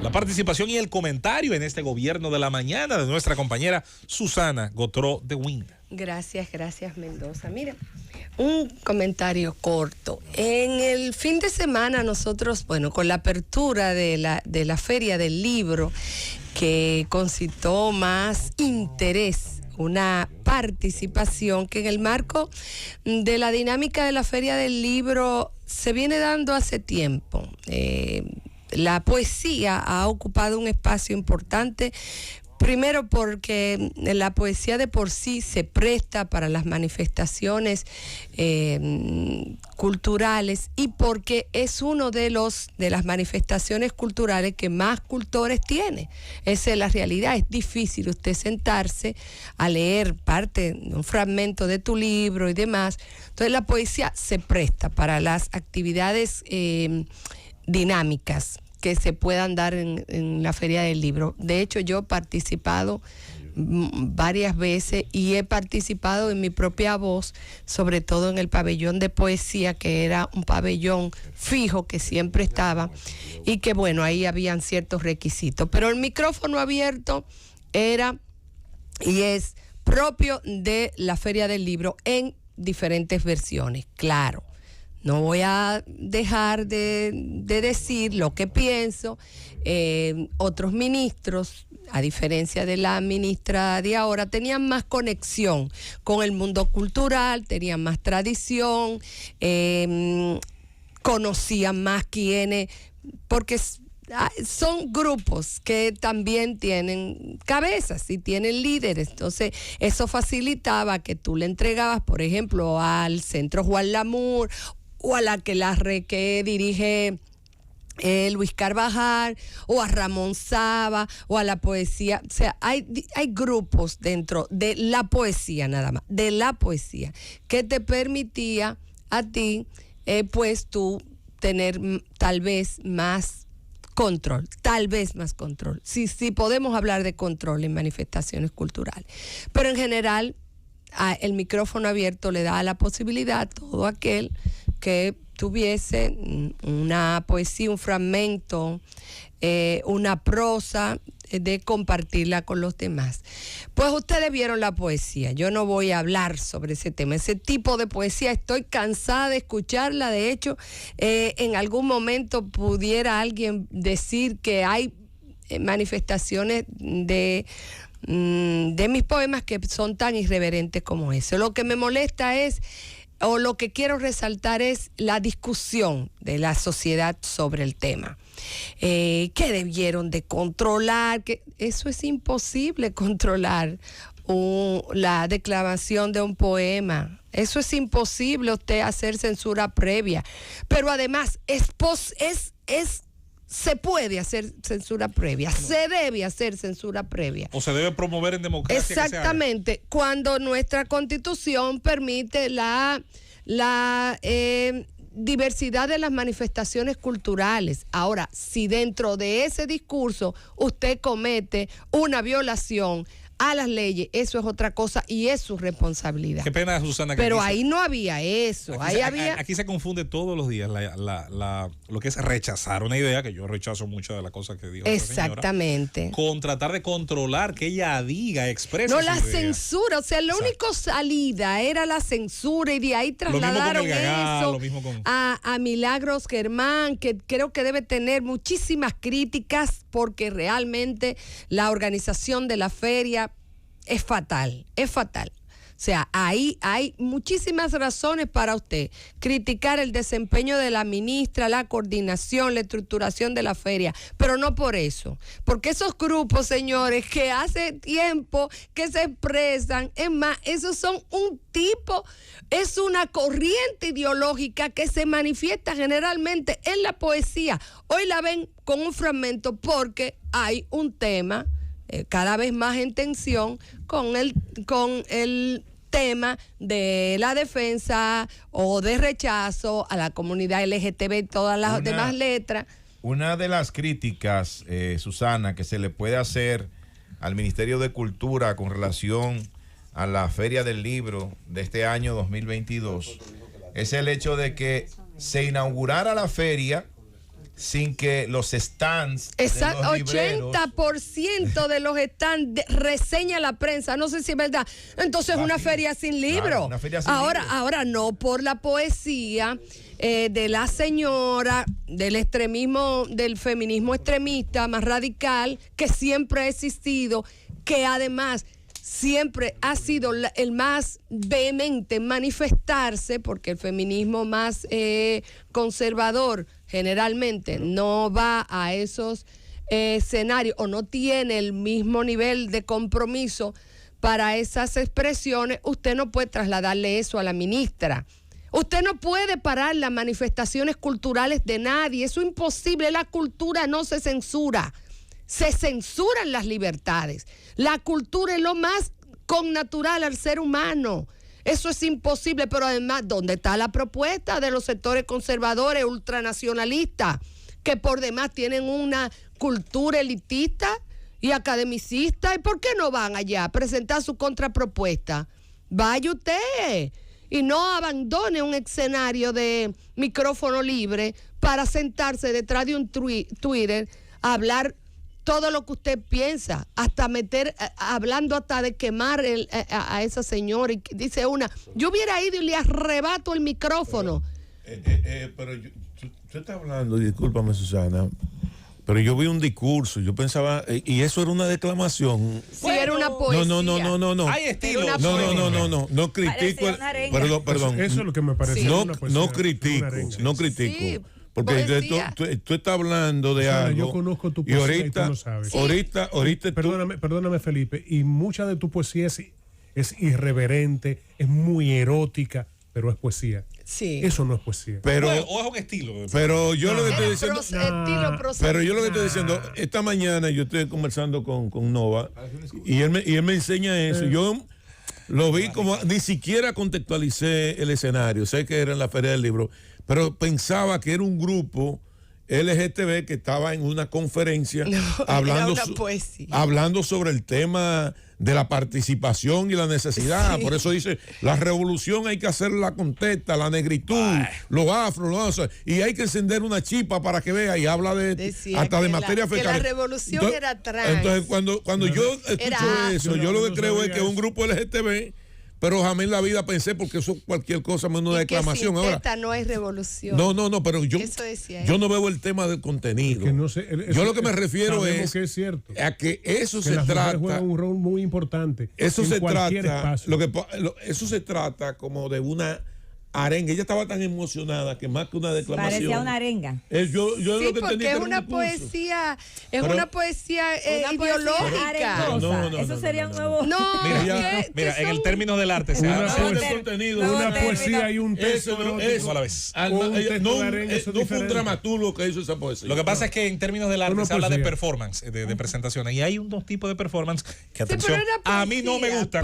la participación y el comentario en este gobierno de la mañana de nuestra compañera Susana Gotró de Win. Gracias, Mendoza. Mira, un comentario corto. En el fin de semana nosotros, bueno, con la apertura de la Feria del Libro, que concitó más interés, una participación que en el marco de la dinámica de la Feria del Libro se viene dando hace tiempo. La poesía ha ocupado un espacio importante. Primero porque la poesía de por sí se presta para las manifestaciones culturales y porque es uno de las manifestaciones culturales que más cultores tiene. Esa es la realidad. Es difícil usted sentarse a leer un fragmento de tu libro y demás. Entonces la poesía se presta para las actividades dinámicas que se puedan dar en la Feria del Libro. De hecho, yo he participado varias veces y he participado en mi propia voz, sobre todo en el pabellón de poesía, que era un pabellón fijo que siempre estaba y que, bueno, ahí habían ciertos requisitos. Pero el micrófono abierto era y es propio de la Feria del Libro en diferentes versiones, claro. No voy a dejar de decir lo que pienso. Otros ministros, a diferencia de la ministra de ahora, tenían más conexión con el mundo cultural, tenían más tradición, conocían más quiénes, porque son grupos que también tienen cabezas y tienen líderes. Entonces eso facilitaba que tú le entregabas, por ejemplo, al Centro Juan Lamour o a la que dirige Luis Carvajal, o a Ramón Saba, o a la poesía. O sea, hay grupos dentro de la poesía, nada más, de la poesía, que te permitía a ti, pues tú tener tal vez más control. Sí, podemos hablar de control en manifestaciones culturales. Pero en general, el micrófono abierto le da la posibilidad a todo aquel que tuviese una poesía, un fragmento, una prosa, de compartirla con los demás. Pues ustedes vieron la poesía. Yo no voy a hablar sobre ese tema. Ese tipo de poesía estoy cansada de escucharla. De hecho, en algún momento pudiera alguien decir que hay manifestaciones de mis poemas que son tan irreverentes como eso. Lo que me molesta es, o lo que quiero resaltar es la discusión de la sociedad sobre el tema. Que debieron de controlar, que eso es imposible controlar la declamación de un poema. Eso es imposible usted hacer censura previa. Pero además se puede hacer censura previa, se debe hacer censura previa. O se debe promover en democracia. Exactamente, cuando nuestra Constitución permite la diversidad de las manifestaciones culturales. Ahora, si dentro de ese discurso usted comete una violación a las leyes, eso es otra cosa y es su responsabilidad. Qué pena, Susana. Pero ahí no había eso. Aquí se confunde todos los días lo que es rechazar una idea, que yo rechazo muchas de las cosas que dijo. Exactamente. Señora, con tratar de controlar que ella diga, exprese. No, la censura, o sea, la única salida era la censura y de ahí trasladaron eso a Milagros Germán, que creo que debe tener muchísimas críticas porque realmente la organización de la feria es fatal. O sea, ahí hay muchísimas razones para usted criticar el desempeño de la ministra, la coordinación, la estructuración de la feria, pero no por eso, porque esos grupos, señores, que hace tiempo que se expresan, es más, esos son es una corriente ideológica que se manifiesta generalmente en la poesía. Hoy la ven con un fragmento porque hay un tema cada vez más en tensión con el tema de la defensa o de rechazo a la comunidad LGTB y todas las demás letras. Una de las críticas, Susana, que se le puede hacer al Ministerio de Cultura con relación a la Feria del Libro de este año 2022 es el hecho de que se inaugurara la feria sin que los stands de Exacto, los libreros, 80% de los stands reseña la prensa, no sé si es verdad. Entonces una feria sin libro. Claro, una feria sin libro. Ahora no por la poesía de la señora, del extremismo, del feminismo extremista más radical, que siempre ha existido, que además siempre ha sido el más vehemente en manifestarse, porque el feminismo más conservador generalmente no va a esos escenarios o no tiene el mismo nivel de compromiso para esas expresiones. Usted no puede trasladarle eso a la ministra. Usted no puede parar las manifestaciones culturales de nadie. Eso es imposible. La cultura no se censura. Se censuran las libertades. La cultura es lo más connatural al ser humano. Eso es imposible, pero además, ¿dónde está la propuesta de los sectores conservadores, ultranacionalistas, que por demás tienen una cultura elitista y academicista? ¿Y por qué no van allá a presentar su contrapropuesta? Vaya usted y no abandone un escenario de micrófono libre para sentarse detrás de un Twitter a hablar todo lo que usted piensa, hasta hablando hasta de quemar a esa señora. Y dice una, yo hubiera ido y le arrebato el micrófono. Pero tú estás hablando, discúlpame Susana, pero yo vi un discurso, yo pensaba, y eso era una declamación. Sí, era una poesía. No. Hay estilo. No critico. Perdón. Eso es lo que me parece. No, una poesía, no critico, no critico. Sí, porque tú estás hablando de algo. Yo conozco tu poesía y tú lo sabes. Ahorita Perdóname, Felipe, y mucha de tu poesía es irreverente, es muy erótica, pero es poesía. Sí. Eso no es poesía. Pero, o es un estilo. Pero yo lo que estoy diciendo. Pero yo lo que estoy diciendo, esta mañana yo estoy conversando con Nova y él me enseña eso. Yo lo vi como, ni siquiera contextualicé el escenario. Sé que era en la Feria del Libro, pero pensaba que era un grupo LGTB que estaba en una conferencia hablando sobre el tema de la participación y la necesidad. Sí. Por eso dice, la revolución hay que hacerla con teta, la negritud, los afros, y hay que encender una chispa para que vea, y habla hasta de materia fecal. Que la revolución era trans. Entonces, cuando yo escucho eso, yo lo que creo es que es un grupo LGTB. Pero jamás en la vida pensé, porque eso cualquier cosa menos una declamación. Ahora, no es revolución. No, pero yo no veo el tema del contenido. Yo lo que me refiero es que es cierto, a que eso que se trata. Juega un rol muy importante. Eso se trata. Eso se trata como de una arenga. Ella estaba tan emocionada que más que una declamación. Parecía una arenga. Yo sí, lo que porque es una poesía, una poesía ideológica. No, eso sería un nuevo. Mira, en el término del arte se habla del contenido. Una poesía y un texto a la vez. No fue un dramaturgo que hizo esa poesía. Lo que pasa es que en términos del arte se habla de performance, de presentaciones. Y hay dos tipos de performance que, atención, a mí no me gustan.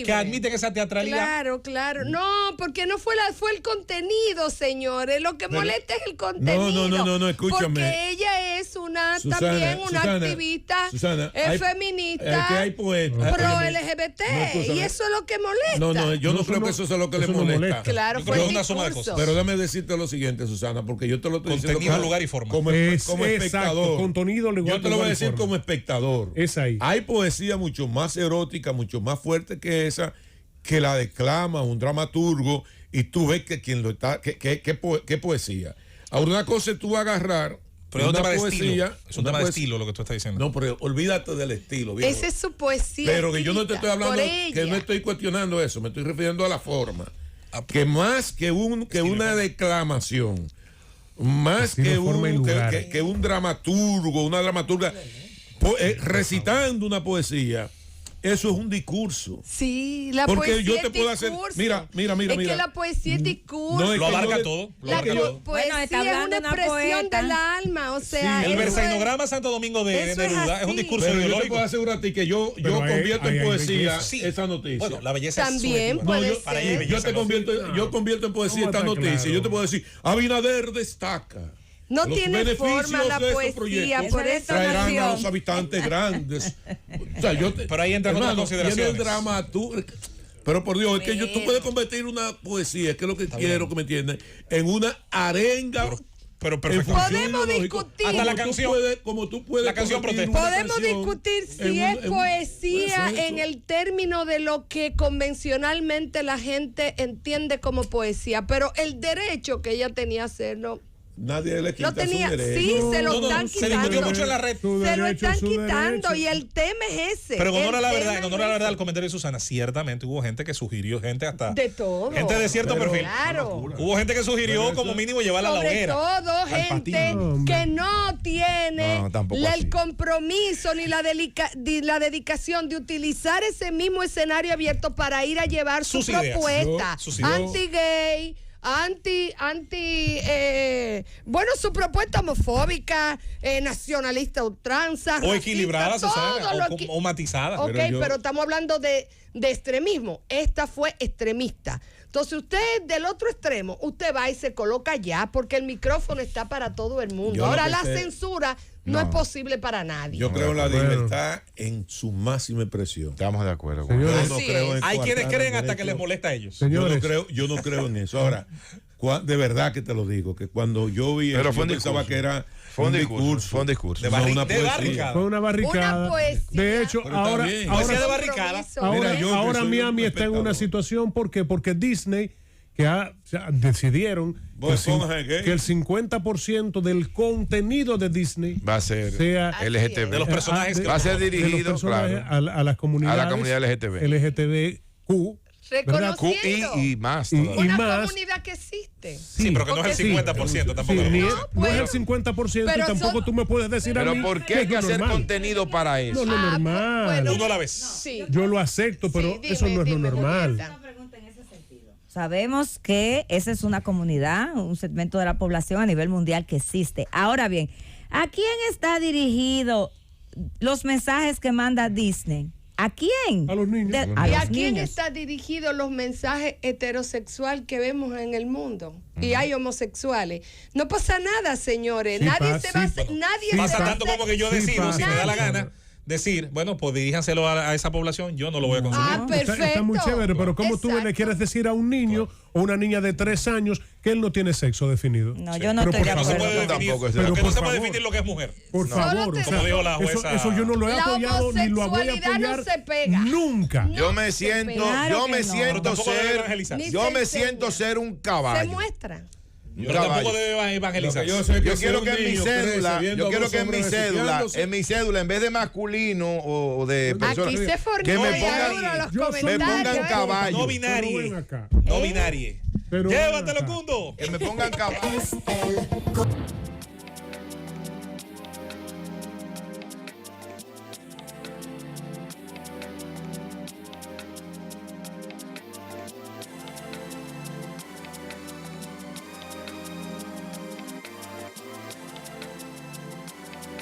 Que admiten esa teatralidad. Claro. No, porque no fue el contenido, señores. Lo que molesta es el contenido. No, escúchame. Porque ella es también una activista feminista, que hay poetas pro LGBT, y eso es lo que molesta. Yo no creo que eso sea lo que le molesta. Claro, fue una suma de cosas. Pero déjame decirte lo siguiente, Susana, porque yo te lo estoy diciendo contenido, lugar y forma. Como espectador. Exacto, contenido, lugar, yo te lo voy a decir como espectador. Es ahí. Hay poesía mucho más erótica, mucho más fuerte que esa, que la declama un dramaturgo y tú ves que quien lo está, qué poesía. Ahora, una cosa es tú agarrar. Pero es un tema de estilo. Es un tema de estilo lo que tú estás diciendo. No, pero olvídate del estilo. Viejo. Esa es su poesía. Pero que yo no te estoy hablando, que no estoy cuestionando eso, me estoy refiriendo a la forma. Que más que una declamación, más que un dramaturgo, una dramaturga recitando una poesía. Eso es un discurso. Sí, la porque poesía yo te puedo hacer. Mira. Es que la poesía es discurso. No, lo abarca todo. La poesía es una expresión del alma. O sea, el versainograma Santo Domingo de Neruda es un discurso ideológico. Yo te puedo asegurar a ti que yo convierto en poesía esa noticia. Bueno, la belleza también puede ser. Yo convierto en poesía esta noticia. Yo te puedo decir, Abinader destaca. No tiene forma la poesía, por eso traerán a los habitantes grandes. O sea, pero ahí entra otra consideración. Pero por Dios, es que tú puedes convertir una poesía, que es lo que quiero que me entiendan, en una arenga Pero perfecto. Podemos discutir. Hasta la canción. Como tú puedes. La canción protesta. Podemos discutir si es poesía en el término de lo que convencionalmente la gente entiende como poesía, pero el derecho que ella tenía a hacerlo. Nadie le quita Lo tenía, su derecho. sí, se lo están quitando. Se discutió mucho en la red. Se lo están quitando y el tema es ese. Pero en honor a la verdad, al comentario de Susana, ciertamente hubo gente que sugirió, gente hasta. De todo. Gente de cierto perfil. Claro. Hubo gente que sugirió como mínimo llevarla a la hoguera. Sobre todo gente que no tiene el compromiso ni la dedicación de utilizar ese mismo escenario abierto para ir a llevar su propuesta anti-gay, bueno, su propuesta homofóbica, nacionalista ultranza, o equilibrada, o matizada. Ok, pero estamos hablando de extremismo. Esta fue extremista. Entonces usted del otro extremo, usted va y se coloca allá porque el micrófono está para todo el mundo. Ahora la censura no es posible para nadie. Yo creo en la libertad en su máxima expresión. Estamos de acuerdo. Hay quienes creen hasta que les molesta a elellos. Yo no creo en eso. Ahora, de verdad que te lo digo, que cuando yo vi eso, yo pensaba que era fue un discurso. De barricada. Fue una barricada. Una poesía. De hecho, ahora Miami está en una situación porque Disney decidieron que el 50% del contenido de Disney va a ser LGTB. De los personajes va a ser dirigido a la comunidad LGTBQ. Reconociendo y más. una comunidad que existe. Sí, pero que no es el 50% tampoco. No es el 50% y tampoco tú me puedes decir a mí. Pero ¿por qué hay que hacer contenido para eso? No es lo normal. Uno a la vez. Sí. Yo lo acepto, pero eso no es lo normal. Sabemos que esa es una comunidad, un segmento de la población a nivel mundial que existe. Ahora bien, ¿a quién está dirigido los mensajes que manda Disney? ¿A quién? A los niños. ¿Y a quién está dirigido los mensajes heterosexuales que vemos en el mundo? Y hay homosexuales. No pasa nada, señores. Nadie pasa tanto como que yo decido, si me da la gana, decir, bueno, pues diríjanselo a esa población, yo no lo voy a consumir. Perfecto. Está muy chévere, pero ¿cómo tú le quieres decir a un niño o una niña de 3 años que él no tiene sexo definido? No, yo no estoy de acuerdo. No se puede definir lo que es mujer. Por favor, como dijo la jueza. Eso yo no lo he apoyado ni lo voy a apoyar no se pega. nunca. Yo me siento ser un caballo. Se muestra. Pero tampoco debe evangelizar. Yo quiero que en mi cédula, en vez de masculino o de personas, que me pongan caballo. No binarie. No binarie. Llévatelo, Cundo. Que me pongan caballo.